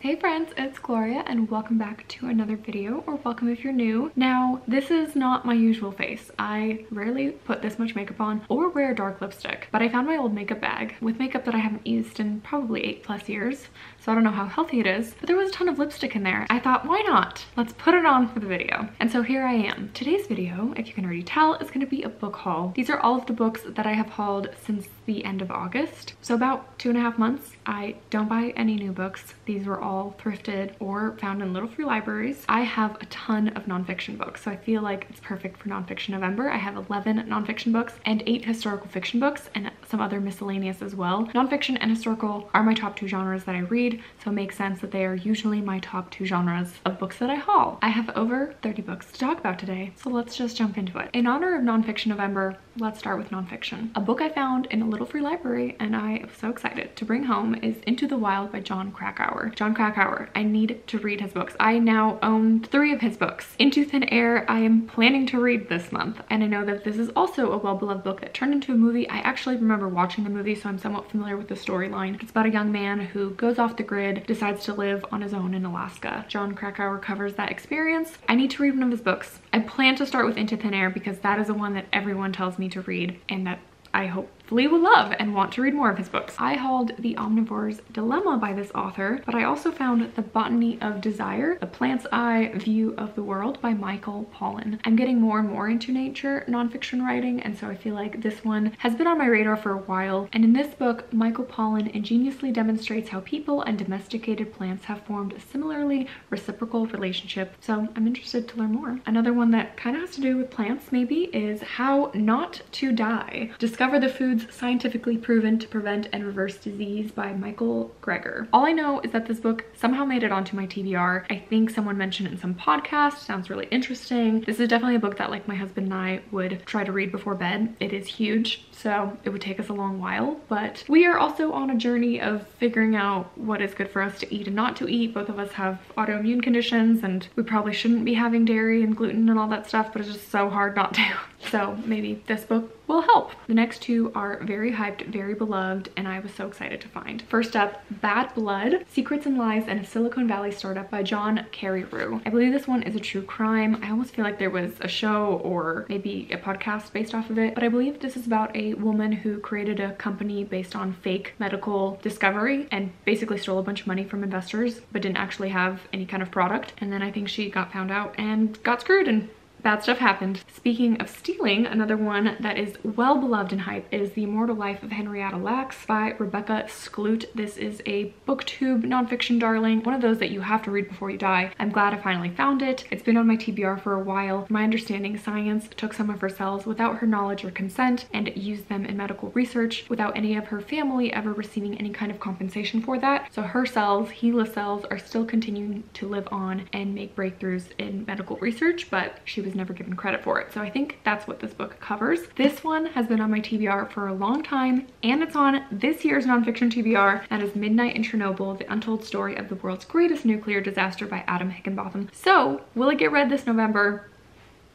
Hey friends, it's Gloria and welcome back to another video, or welcome if you're new. Now, this is not my usual face. I rarely put this much makeup on or wear dark lipstick, but I found my old makeup bag with makeup that I haven't used in probably 8+ years, so I don't know how healthy it is, but there was a ton of lipstick in there. I thought, why not? Let's put it on for the video. And so here I am. Today's video, if you can already tell, is going to be a book haul. These are all of the books that I have hauled since the end of August, so about 2.5 months. I don't buy any new books. These were all thrifted or found in little free libraries. I have a ton of nonfiction books, so I feel like it's perfect for Nonfiction November. I have 11 nonfiction books and 8 historical fiction books and some other miscellaneous as well. Nonfiction and historical are my top 2 genres that I read, so it makes sense that they are usually my top 2 genres of books that I haul. I have over 30 books to talk about today, so let's just jump into it. In honor of Nonfiction November, let's start with nonfiction. A book I found in a little free library and I am so excited to bring home is Into the Wild by Jon Krakauer. Jon Krakauer, I need to read his books. I now own 3 of his books. Into Thin Air, I am planning to read this month, and I know that this is also a well-beloved book that turned into a movie. I actually remember watching the movie, so I'm somewhat familiar with the storyline. It's about a young man who goes off the grid, decides to live on his own in Alaska. Jon Krakauer covers that experience. I need to read one of his books. I plan to start with Into Thin Air because that is the one that everyone tells me to read and that I hopefully will love and want to read more of his books. I hauled The Omnivore's Dilemma by this author, but I also found The Botany of Desire, The Plant's Eye View of the World by Michael Pollan. I'm getting more and more into nature nonfiction writing, and so I feel like this one has been on my radar for a while. And in this book, Michael Pollan ingeniously demonstrates how people and domesticated plants have formed a similarly reciprocal relationship, so I'm interested to learn more. Another one that kind of has to do with plants maybe is How Not to Die. Discover the foods scientifically proven to prevent and reverse disease by Michael Greger. All I know is that this book somehow made it onto my TBR. I think someone mentioned it in some podcast. Sounds really interesting. This is definitely a book that like my husband and I would try to read before bed. It is huge, so it would take us a long while, but we are also on a journey of figuring out what is good for us to eat and not to eat. Both of us have autoimmune conditions and we probably shouldn't be having dairy and gluten and all that stuff, but it's just so hard not to. So maybe this book will help. The next 2 are very hyped, very beloved, and I was so excited to find. First up, Bad Blood, Secrets and Lies in a Silicon Valley Startup by John Carreyrou. I believe this one is a true crime. I almost feel like there was a show or maybe a podcast based off of it, but I believe this is about a woman who created a company based on fake medical discovery and basically stole a bunch of money from investors, but didn't actually have any kind of product. And then I think she got found out and got screwed and bad stuff happened. Speaking of stealing, another one that is well beloved and hype is The Immortal Life of Henrietta Lacks by Rebecca Skloot. This is a booktube nonfiction darling, one of those that you have to read before you die. I'm glad I finally found it. It's been on my TBR for a while. My understanding, science took some of her cells without her knowledge or consent and used them in medical research without any of her family ever receiving any kind of compensation for that. So her cells, HeLa cells, are still continuing to live on and make breakthroughs in medical research, but she was never given credit for it. So I think that's what this book covers. This one has been on my TBR for a long time, and it's on this year's nonfiction TBR. That is Midnight in Chernobyl, The Untold Story of the World's Greatest Nuclear Disaster by Adam Higginbotham. So will it get read this November?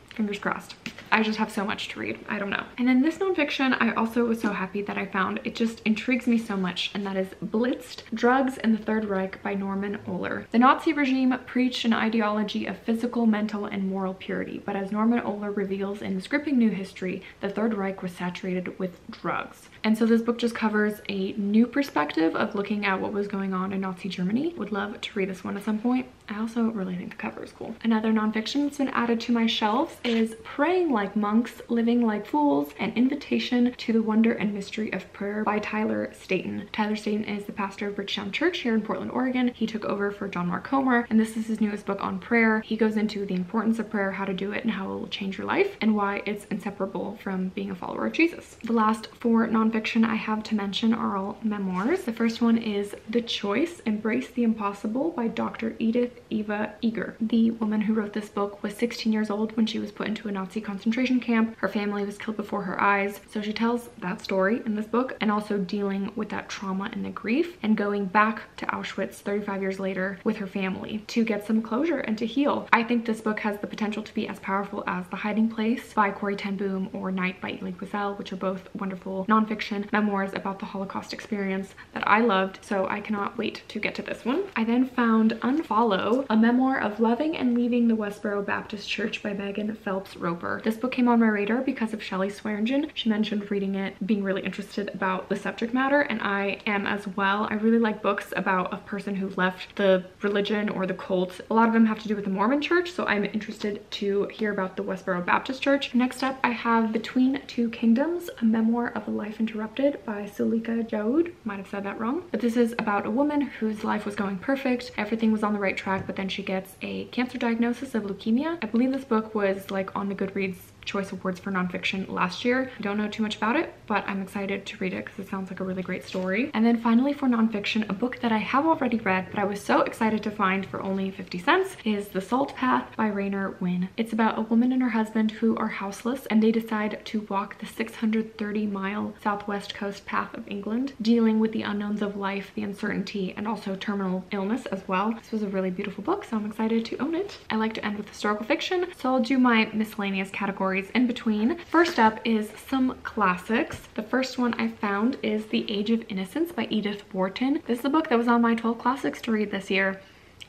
Fingers crossed. I just have so much to read. I don't know. And then this nonfiction, I also was so happy that I found. It just intrigues me so much, and that is Blitzed, Drugs in the Third Reich by Norman Ohler. The Nazi regime preached an ideology of physical, mental, and moral purity, but as Norman Ohler reveals in this gripping new history, the Third Reich was saturated with drugs. And so this book just covers a new perspective of looking at what was going on in Nazi Germany. Would love to read this one at some point. I also really think the cover is cool. Another nonfiction that's been added to my shelves is Praying Like Monks, Living Like Fools, An Invitation to the Wonder and Mystery of Prayer by Tyler Staton. Tyler Staton is the pastor of Bridgetown Church here in Portland, Oregon. He took over for John Mark Comer, and this is his newest book on prayer. He goes into the importance of prayer, how to do it, and how it will change your life, and why it's inseparable from being a follower of Jesus. The last 4 nonfiction I have to mention are all memoirs. The first one is The Choice, Embrace the Impossible by Dr. Edith Eva Eger. The woman who wrote this book was 16 years old when she was put into a Nazi concentration concentration camp. Her family was killed before her eyes. So she tells that story in this book, and also dealing with that trauma and the grief and going back to Auschwitz 35 years later with her family to get some closure and to heal. I think this book has the potential to be as powerful as The Hiding Place by Corrie ten Boom or Night by Elie Wiesel, which are both wonderful nonfiction memoirs about the Holocaust experience that I loved. So I cannot wait to get to this one. I then found Unfollow, a memoir of loving and leaving the Westboro Baptist Church by Megan Phelps Roper. This book came on my radar because of Shelley Swearingen. She mentioned reading it, being really interested about the subject matter, and I am as well. I really like books about a person who left the religion or the cult. A lot of them have to do with the Mormon Church, so I'm interested to hear about the Westboro Baptist Church. Next up, I have Between Two Kingdoms, a memoir of a life interrupted by Sulika Jaoud. Might have said that wrong, but this is about a woman whose life was going perfect. Everything was on the right track, but then she gets a cancer diagnosis of leukemia. I believe this book was like on the Goodreads Choice Awards for nonfiction last year. I don't know too much about it, but I'm excited to read it because it sounds like a really great story. And then finally for nonfiction, a book that I have already read, but I was so excited to find for only 50 cents is The Salt Path by Rainer Wynn. It's about a woman and her husband who are houseless, and they decide to walk the 630-mile southwest coast path of England, dealing with the unknowns of life, the uncertainty, and also terminal illness as well. This was a really beautiful book, so I'm excited to own it. I like to end with historical fiction, so I'll do my miscellaneous categories in between. First up is some classics. The first one I found is The Age of Innocence by Edith Wharton. This is a book that was on my 12 classics to read this year,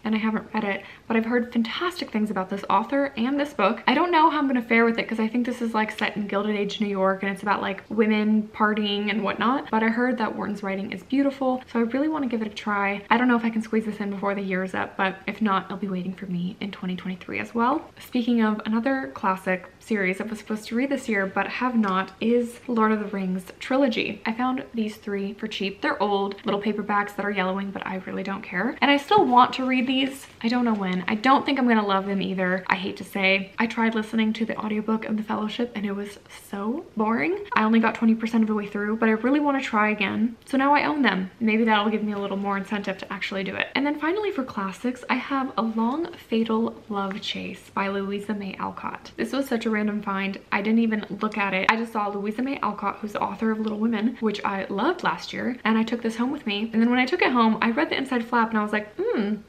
and I haven't read it, but I've heard fantastic things about this author and this book. I don't know how I'm gonna fare with it because I think this is like set in Gilded Age New York and it's about like women partying and whatnot, but I heard that Wharton's writing is beautiful, so I really want to give it a try. I don't know if I can squeeze this in before the year is up, but if not, it'll be waiting for me in 2023 as well. Speaking of another classic series I was supposed to read this year but have not is Lord of the Rings trilogy. I found these three for cheap. They're old little paperbacks that are yellowing, but I really don't care, and I still want to read these. I don't know when. I don't think I'm gonna love them either. I hate to say. I tried listening to the audiobook of The Fellowship and it was so boring. I only got 20% of the way through, but I really want to try again. So now I own them. Maybe that'll give me a little more incentive to actually do it. And then finally for classics, I have A Long Fatal Love Chase by Louisa May Alcott. This was such a random find. I didn't even look at it. I just saw Louisa May Alcott, who's the author of Little Women, which I loved last year, and I took this home with me. And then when I took it home, I read the inside flap and I was like,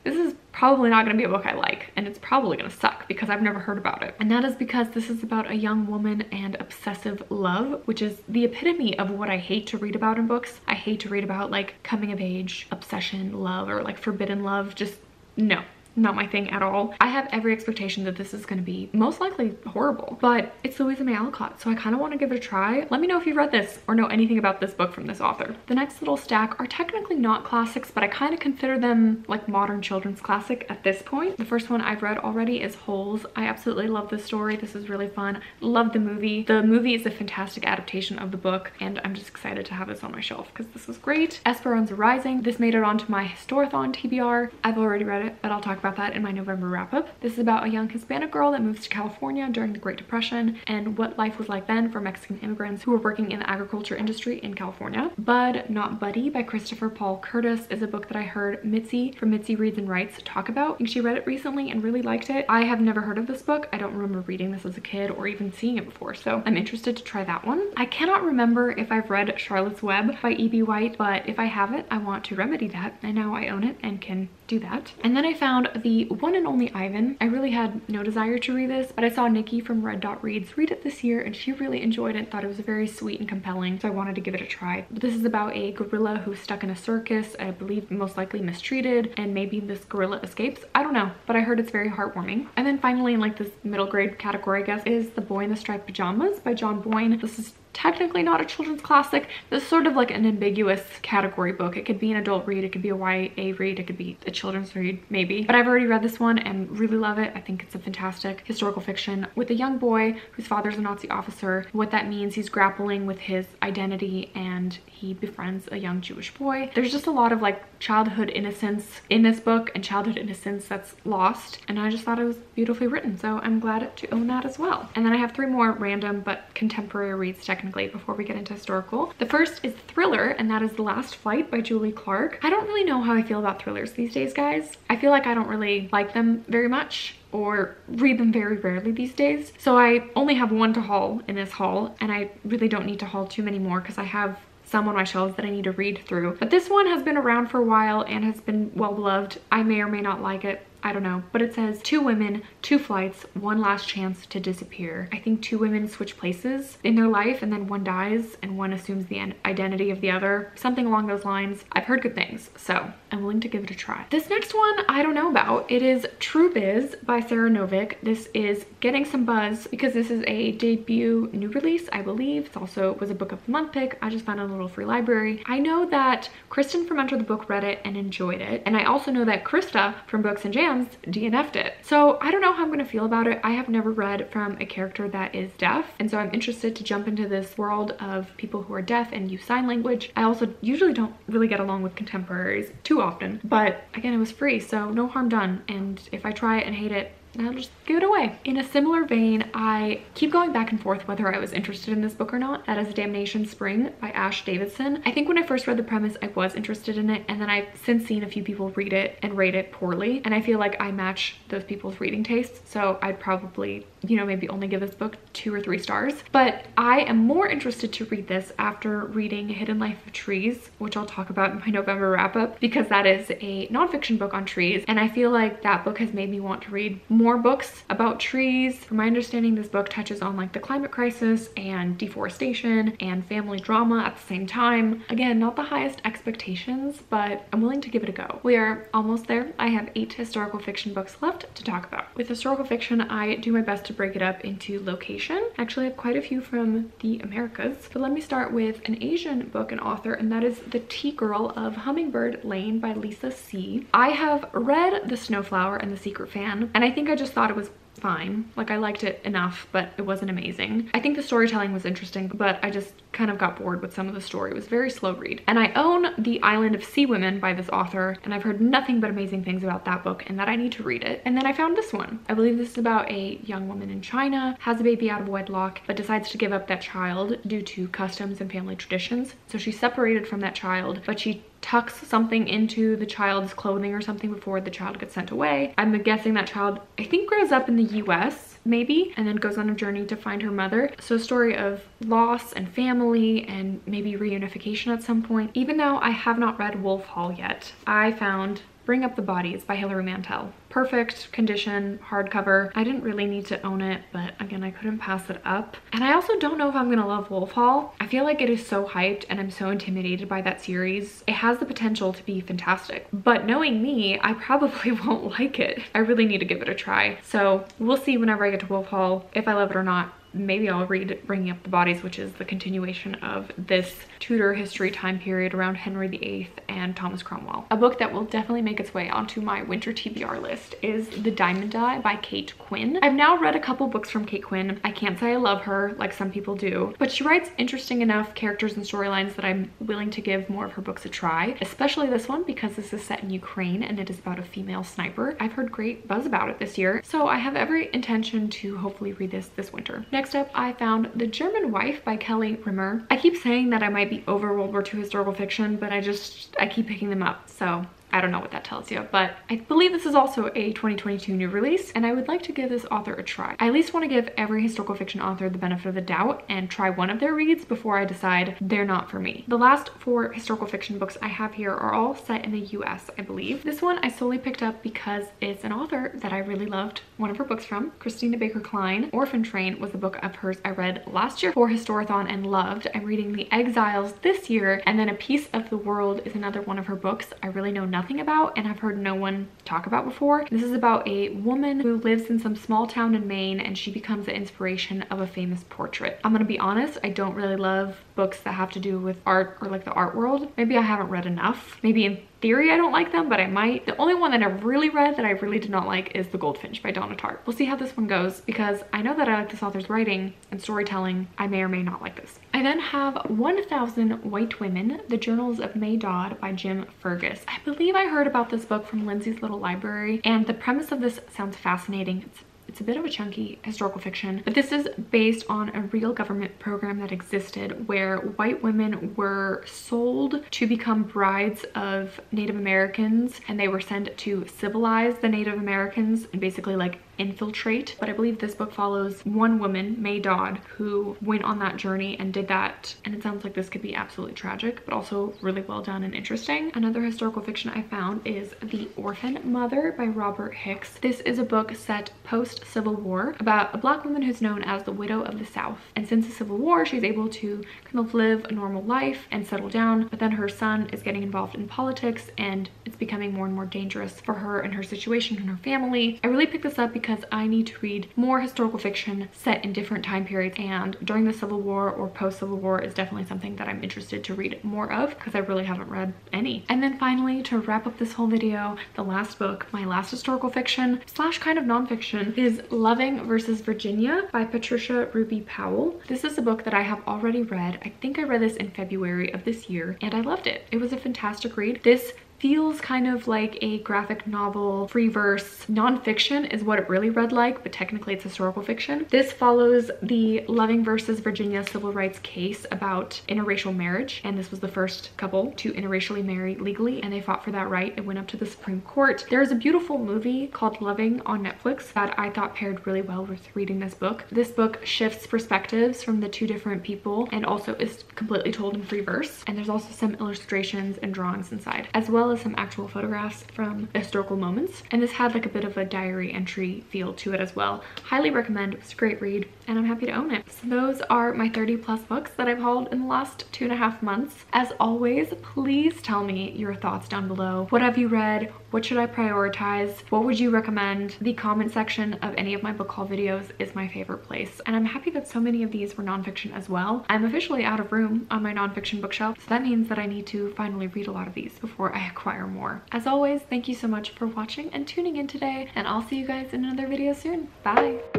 this is probably not going to be a book I like, and it's probably going to suck because I've never heard about it. And that is because this is about a young woman and obsessive love, which is the epitome of what I hate to read about in books. I hate to read about like coming of age, obsession, love, or like forbidden love. Just no. Not my thing at all. I have every expectation that this is going to be most likely horrible, but it's Louisa May Alcott, so I kind of want to give it a try. Let me know if you've read this or know anything about this book from this author. The next little stack are technically not classics, but I kind of consider them like modern children's classic at this point. The first one I've read already is Holes. I absolutely love this story. This is really fun. Love the movie. The movie is a fantastic adaptation of the book, and I'm just excited to have this on my shelf because this was great. Esperanza Rising. This made it onto my Historathon TBR. I've already read it, but I'll talk about that in my November wrap-up. This is about a young Hispanic girl that moves to California during the Great Depression and what life was like then for Mexican immigrants who were working in the agriculture industry in California. Bud Not Buddy by Christopher Paul Curtis is a book that I heard Mitzi from Mitzi Reads and Writes talk about. I think she read it recently and really liked it. I have never heard of this book. I don't remember reading this as a kid or even seeing it before, so I'm interested to try that one. I cannot remember if I've read Charlotte's Web by E.B. White, but if I haven't, I want to remedy that, and now I own it and can do that. And then I found the one and only Ivan. I really had no desire to read this, but I saw Nikki from Red Dot Reads read it this year and she really enjoyed it, thought it was very sweet and compelling, so I wanted to give it a try. But this is about a gorilla who's stuck in a circus, I believe most likely mistreated, and maybe this gorilla escapes. I don't know, but I heard it's very heartwarming. And then finally, in like this middle grade category, I guess, is The Boy in the Striped Pajamas by John Boyne. This is technically not a children's classic. This is sort of like an ambiguous category book. It could be an adult read, it could be a YA read, it could be a children's read maybe. But I've already read this one and really love it. I think it's a fantastic historical fiction with a young boy whose father's a Nazi officer. What that means, he's grappling with his identity and he befriends a young Jewish boy. There's just a lot of like childhood innocence in this book and childhood innocence that's lost, and I just thought it was beautifully written, so I'm glad to own that as well. And then I have three more random but contemporary reads technically before we get into historical. The first is Thriller, and that is The Last Flight by Julie Clark. I don't really know how I feel about thrillers these days, guys. I feel like I don't really like them very much, or read them very rarely these days. So I only have one to haul in this haul, and I really don't need to haul too many more because I have some on my shelves that I need to read through. But this one has been around for a while and has been well beloved. I may or may not like it. I don't know, but it says 2 women, 2 flights, 1 last chance to disappear. I think 2 women switch places in their life and then one dies and one assumes the identity of the other. Something along those lines. I've heard good things, so I'm willing to give it a try. This next one I don't know about. It is True Biz by Sarah Novick. This is getting some buzz because this is a debut new release, I believe. It also was a book of the month pick. I just found it in a little free library. I know that Kristen from Enter the Book read it and enjoyed it, and I also know that Krista from Books and Jams DNF'd it. So I don't know how I'm gonna feel about it. I have never read from a character that is deaf, and so I'm interested to jump into this world of people who are deaf and use sign language. I also usually don't really get along with contemporaries too often, but again, it was free, so no harm done. And if I try it and hate it, I'll just give it away. In a similar vein, I keep going back and forth whether I was interested in this book or not. That is Damnation Spring by Ash Davidson. I think when I first read the premise, I was interested in it, and then I've since seen a few people read it and rate it poorly, and I feel like I match those people's reading tastes, so I'd probably, you know, maybe only give this book 2 or 3 stars. But I am more interested to read this after reading Hidden Life of Trees, which I'll talk about in my November wrap-up, because that is a nonfiction book on trees, and I feel like that book has made me want to read more books about trees. From my understanding, this book touches on like the climate crisis and deforestation and family drama at the same time. Again, not the highest expectations, but I'm willing to give it a go. We are almost there. I have 8 historical fiction books left to talk about. With historical fiction, I do my best to break it up into location. Actually, I have quite a few from the Americas, but let me start with an Asian book and author, and that is The Tea Girl of Hummingbird Lane by Lisa C. I have read The Snowflower and The Secret Fan, and I think I just thought it was fine. Like, I liked it enough, but it wasn't amazing. I think the storytelling was interesting, but I just kind of got bored with some of the story. It was a very slow read. And I own The Island of Sea Women by this author, and I've heard nothing but amazing things about that book and that I need to read it. And then I found this one. I believe this is about a young woman in China, has a baby out of wedlock, but decides to give up that child due to customs and family traditions. So she's separated from that child, but she tucks something into the child's clothing or something before the child gets sent away. I'm guessing that child, I think, grows up in the US, maybe, and then goes on a journey to find her mother. So a story of loss and family and maybe reunification at some point. Even though I have not read Wolf Hall yet, I found Bring Up the Bodies by Hilary Mantel. Perfect condition, hardcover. I didn't really need to own it, but again, I couldn't pass it up. And I also don't know if I'm gonna love Wolf Hall. I feel like it is so hyped and I'm so intimidated by that series. It has the potential to be fantastic, but knowing me, I probably won't like it. I really need to give it a try. So we'll see whenever I get to Wolf Hall if I love it or not. Maybe I'll read Bringing Up the Bodies, which is the continuation of this Tudor history time period around Henry VIII and Thomas Cromwell. A book that will definitely make its way onto my winter TBR list is The Diamond Die by Kate Quinn. I've now read a couple books from Kate Quinn. I can't say I love her like some people do, but she writes interesting enough characters and storylines that I'm willing to give more of her books a try, especially this one because this is set in Ukraine and it is about a female sniper. I've heard great buzz about it this year, so I have every intention to hopefully read this winter. Next up, I found The German Wife by Kelly Rimmer. I keep saying that I might be over World War II historical fiction, but I keep picking them up, so I don't know what that tells you, but I believe this is also a 2022 new release, and I would like to give this author a try. I at least want to give every historical fiction author the benefit of the doubt and try one of their reads before I decide they're not for me. The last 4 historical fiction books I have here are all set in the US, I believe. This one I solely picked up because it's an author that I really loved one of her books from, Christina Baker Klein. Orphan Train was a book of hers I read last year for Historathon and loved. I'm reading The Exiles this year, and then A Piece of the World is another one of her books I really know nothing about and I've heard no one talk about before. This is about a woman who lives in some small town in Maine and she becomes the inspiration of a famous portrait. I'm gonna be honest, I don't really love books that have to do with art or like the art world. Maybe I haven't read enough. Maybe in theory I don't like them, but I might. The only one that I've really read that I really did not like is The Goldfinch by Donna Tartt. We'll see how this one goes because I know that I like this author's writing and storytelling. I may or may not like this. I then have 1000 White Women, The Journals of May Dodd by Jim Fergus. I believe I heard about this book from Lindsay's Little Library, and the premise of this sounds fascinating. It's a bit of a chunky historical fiction, but this is based on a real government program that existed where white women were sold to become brides of Native Americans, and they were sent to civilize the Native Americans and basically like Infiltrate, but I believe this book follows one woman, May Dodd, who went on that journey and did that, and it sounds like this could be absolutely tragic, but also really well done and interesting. Another historical fiction I found is The Orphan Mother by Robert Hicks. This is a book set post-Civil War about a Black woman who's known as the Widow of the South, and since the Civil War she's able to kind of live a normal life and settle down, but then her son is getting involved in politics and it's becoming more and more dangerous for her and her situation and her family. I really picked this up because I need to read more historical fiction set in different time periods, and during the Civil War or post-Civil War is definitely something that I'm interested to read more of because I really haven't read any. And then finally, to wrap up this whole video, the last book, my last historical fiction slash kind of nonfiction, is Loving versus Virginia by Patricia Ruby Powell. This is a book that I have already read. I think I read this in February of this year and I loved it. It was a fantastic read. This feels kind of like a graphic novel, free verse. Nonfiction is what it really read like, but technically it's historical fiction. This follows the Loving versus Virginia civil rights case about interracial marriage, and this was the first couple to interracially marry legally, and they fought for that right. It went up to the Supreme Court. There is a beautiful movie called Loving on Netflix that I thought paired really well with reading this book. This book shifts perspectives from the two different people and also is completely told in free verse, and there's also some illustrations and drawings inside, as well as some actual photographs from historical moments, and this had like a bit of a diary entry feel to it as well. Highly recommend. It was a great read and I'm happy to own it. So those are my 30+ books that I've hauled in the last 2.5 months. As always, please tell me your thoughts down below. What have you read? What should I prioritize? What would you recommend? The comment section of any of my book haul videos is my favorite place, and I'm happy that so many of these were nonfiction as well. I'm officially out of room on my nonfiction bookshelf, so that means that I need to finally read a lot of these before I acquire more. As always, thank you so much for watching and tuning in today, and I'll see you guys in another video soon. Bye!